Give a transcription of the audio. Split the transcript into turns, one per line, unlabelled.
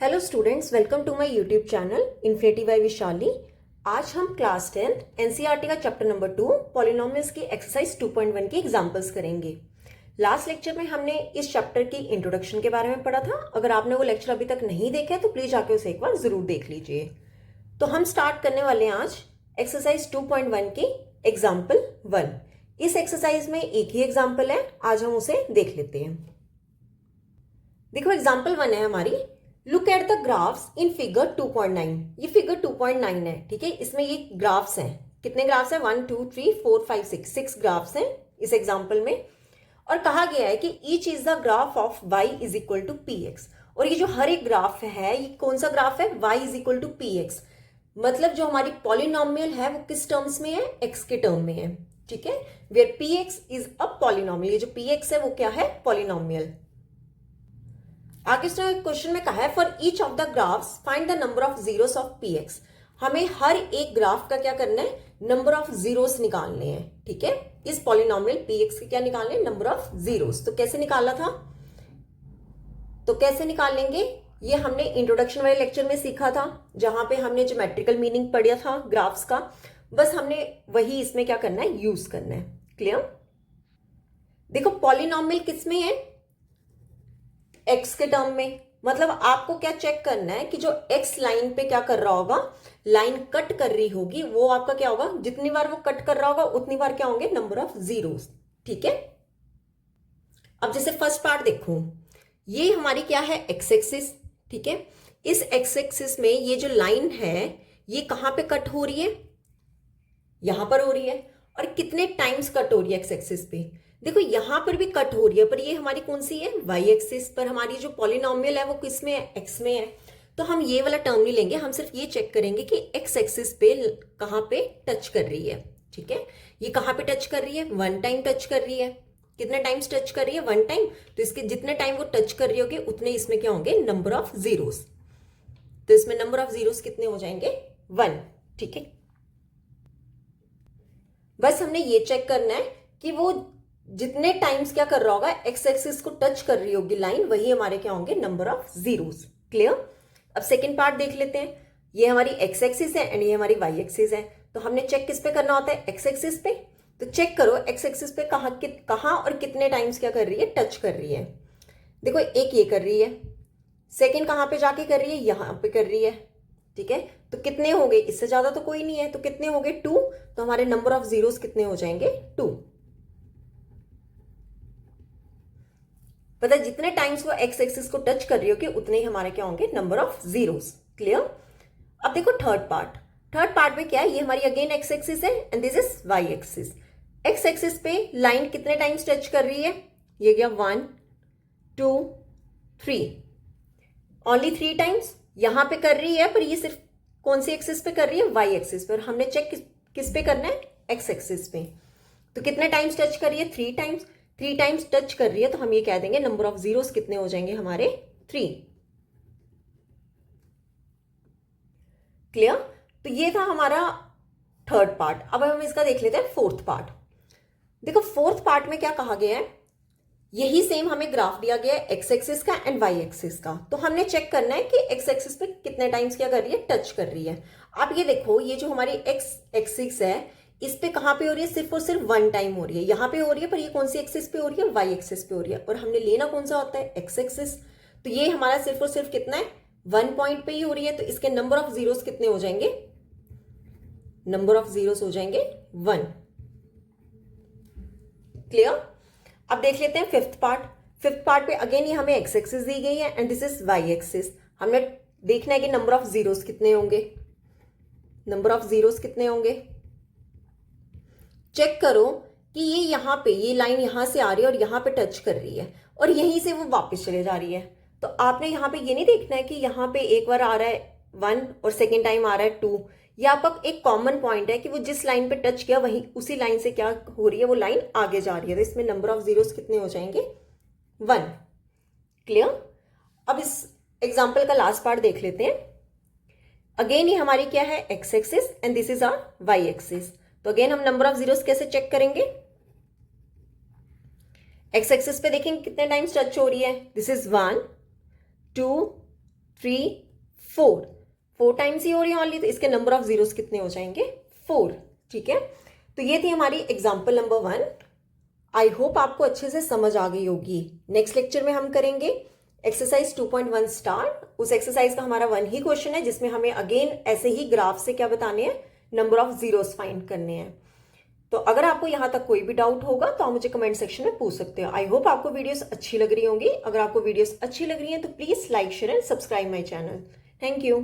Hello students, welcome to my YouTube channel infinity by Vishali. आज हम class 10 NCERT का chapter number 2 polynomials की exercise 2.1 की एग्जांपल्स करेंगे। लास्ट लेक्चर में हमने इस चैप्टर की इंट्रोडक्शन के बारे में पढ़ा था। अगर आपने वो लेक्चर अभी तक नहीं देखा है तो प्लीज आके उसे एक बार जरूर देख लीजिए। तो हम स्टार्ट करने वाले हैं आज एक्सरसाइज 2.1 की एग्जाम्पल 1। इस एक्सरसाइज में एक ही एग्जाम्पल है, आज हम उसे देख लेते हैं। देखो एग्जाम्पल 1 है हमारी, look at the graphs in figure 2.9। ये फिगर 2.9 है, ठीक है। इसमें ये ग्राफ्स हैं, कितने ग्राफ्स हैं? 1 2 3 4 5 6 ग्राफ्स हैं इस एग्जाम्पल में। और कहा गया है कि each is the graph of y is equal to P X. और ये जो हर एक ग्राफ है, ये कौन सा ग्राफ है? y is equal to P X. मतलब जो हमारी पॉलिनोमियल है वो किस टर्म्स में है? x के टर्म में है, ठीक है। Where P X is a polynomial, ये जो पी एक्स है वो क्या है? पॉलिनोमियल। आगे क्वेश्चन में कहा है for each of the graphs find the number of zeros of P x. हमें हर एक ग्राफ का क्या करना है? नंबर ऑफ जीरोस निकालने हैं, ठीक है। इस पॉलिनोमियल पी एक्स के क्या निकालने हैं? Number of zeros. तो कैसे निकाला था? तो कैसे निकालेंगे? ये हमने इंट्रोडक्शन वाले लेक्चर में सीखा था, जहां पे हमने ज्योमेट्रिकल मीनिंग पढ़ा था ग्राफ्स का। बस हमने वही इसमें क्या करना है? यूज करना है। क्लियर? देखो पॉलिनोमियल किस में है? एक्स के टर्म में। मतलब आपको क्या चेक करना है कि जो एक्स लाइन पे क्या कर रहा होगा, लाइन कट कर रही होगी, वो आपका क्या होगा? जितनी बार वो कट कर रहा होगा उतनी बार क्या होंगे? नंबर ऑफ जीरोस, ठीक है। अब जैसे फर्स्ट पार्ट देखो, ये हमारी क्या है? एक्स एक्सिस, ठीक है। इस एक्स एक्सिस में ये जो लाइन है ये कहां पे कट हो रही है? यहां पर हो रही है। और कितने टाइम्स कट हो रही है एक्स एक्सिस पे? देखो यहां पर भी कट हो रही है, पर ये हमारी कौन सी है? वाई एक्सिस पर। हमारी जो पॉलिनोमियल है वो किस में है? एक्स में है। तो हम ये वाला टर्म नहीं लेंगे, हम सिर्फ ये चेक करेंगे कि एक्स एक्सिस पे कहां पे टच कर रही है, ठीक है। ये कहां पे टच कर रही है? 1 टाइम टच कर रही है। कितने टाइम्स टच कर रही है? 1 टाइम। तो इसके जितने टाइम वो टच कर रही होगी उतने इसमें क्या होंगे? Number of zeros. तो इसमें नंबर ऑफ जीरोस कितने हो जाएंगे? 1, ठीक है। बस हमने ये चेक करना है कि वो जितने टाइम्स क्या कर रहा होगा, एक्स एक्सिस को टच कर रही होगी लाइन, वही हमारे क्या होंगे? Number of zeros. क्लियर? अब सेकंड पार्ट देख लेते हैं। ये हमारी एक्स एक्सिस है एंड ये हमारी वाई एक्सिस है। तो हमने चेक किस पे करना होता है? एक्स एक्सिस पे। तो चेक करो एक्स एक्सिस पे कहां और कितने टाइम्स क्या कर रही है? टच कर रही है। देखो एक ये कर रही है, सेकेंड कहां पे जाके कर रही है? यहां पे कर रही है, ठीक है। तो कितने हो गए? इससे ज्यादा तो कोई नहीं है, तो कितने हो गए? 2। तो हमारे नंबर ऑफ जीरोस कितने हो जाएंगे? 2। पता है जितने टाइम्स वो एक्स एक्सिस को टच कर रही होगी उतने ही हमारे क्या होंगे? Number of zeros. क्लियर? अब देखो थर्ड पार्ट। थर्ड पार्ट में क्या है? ये हमारी अगेन एक्स एक्सिस है and this is Y axis. X axis पे लाइन कितने टाइम्स टच कर रही है? ये गया 1 2 3, ओनली 3 टाइम्स। यहां पे कर रही है, पर ये सिर्फ कौन सी एक्सिस पे कर रही है? वाई एक्सिस पर। हमने चेक किस पे करना है? एक्स एक्सिस पे। तो कितने टाइम्स टच कर रही है? 3 टाइम्स। 3 टाइम्स टच कर रही है तो हम ये कह देंगे नंबर ऑफ जीरोस कितने हो जाएंगे हमारे? 3। क्लियर? तो ये था हमारा थर्ड पार्ट। अब हम इसका देख लेते हैं फोर्थ पार्ट। देखो फोर्थ पार्ट में क्या कहा गया है? यही सेम हमें ग्राफ दिया गया है एक्स एक्सिस का एंड वाई एक्सिस का। तो हमने चेक करना है कि एक्स एक्सिस पे कितने टाइम्स क्या कर रही है? टच कर रही है। आप ये देखो, ये जो हमारी एक्स एक्सिस है इस पे कहां पे हो रही है? सिर्फ और सिर्फ 1 टाइम हो रही है। यहां पे हो रही है, पर ये कौन सी एक्सिस पे हो रही है? वाई एक्सिस पे हो रही है। और हमने लेना कौन सा होता है? X axis. तो ये हमारा सिर्फ और सिर्फ कितना है? 1 पॉइंट पे ही हो रही है। तो इसके नंबर ऑफ जीरोस कितने हो जाएंगे? नंबर ऑफ जीरोस हो जाएंगे 1। क्लियर? अब देख लेते हैं फिफ्थ पार्ट। फिफ्थ पार्ट पे अगेन ये हमें एक्स एक्सिस दी गई है and this is Y axis. हमने देखना है कि नंबर ऑफ जीरोस कितने होंगे। नंबर ऑफ जीरोस कितने होंगे? चेक करो कि ये यहां पे ये लाइन यहां से आ रही है और यहां पे टच कर रही है और यहीं से वो वापस चले जा रही है। तो आपने यहां पे ये नहीं देखना है कि यहां पे एक बार आ रहा है 1 और सेकेंड टाइम आ रहा है 2। ये आपका एक कॉमन पॉइंट है कि वो जिस लाइन पे टच किया वही उसी लाइन से क्या हो रही है? वो लाइन आगे जा रही है। तो इसमें नंबर ऑफ जीरोस कितने हो जाएंगे? 1। क्लियर? अब इस एग्जाम्पल का लास्ट पार्ट देख लेते हैं। अगेन ये हमारी क्या है? X axis and this is our Y axis. तो अगेन हम नंबर ऑफ जीरोस कैसे चेक करेंगे? एक्स एक्सिस पे देखेंगे कितने टाइम्स टच हो रही है। दिस इज 1 2 3 4 4 टाइम्स ही हो रही है ऑनली, तो इसके नंबर ऑफ जीरोस कितने हो जाएंगे 4। ठीक है, तो ये थी हमारी एग्जाम्पल नंबर 1। आई होप आपको अच्छे से समझ आ गई होगी। नेक्स्ट लेक्चर में हम करेंगे एक्सरसाइज 2.1 स्टार। उस एक्सरसाइज का हमारा 1 ही क्वेश्चन है जिसमें हमें अगेन ऐसे ही ग्राफ से क्या बताने हैं, नंबर ऑफ जीरोस फाइंड करने हैं। तो अगर आपको यहां तक कोई भी डाउट होगा तो आप मुझे कमेंट सेक्शन में पूछ सकते हो। आई होप आपको वीडियोस अच्छी लग रही होंगी। अगर आपको वीडियोस अच्छी लग रही हैं तो please like share and subscribe my channel. Thank you.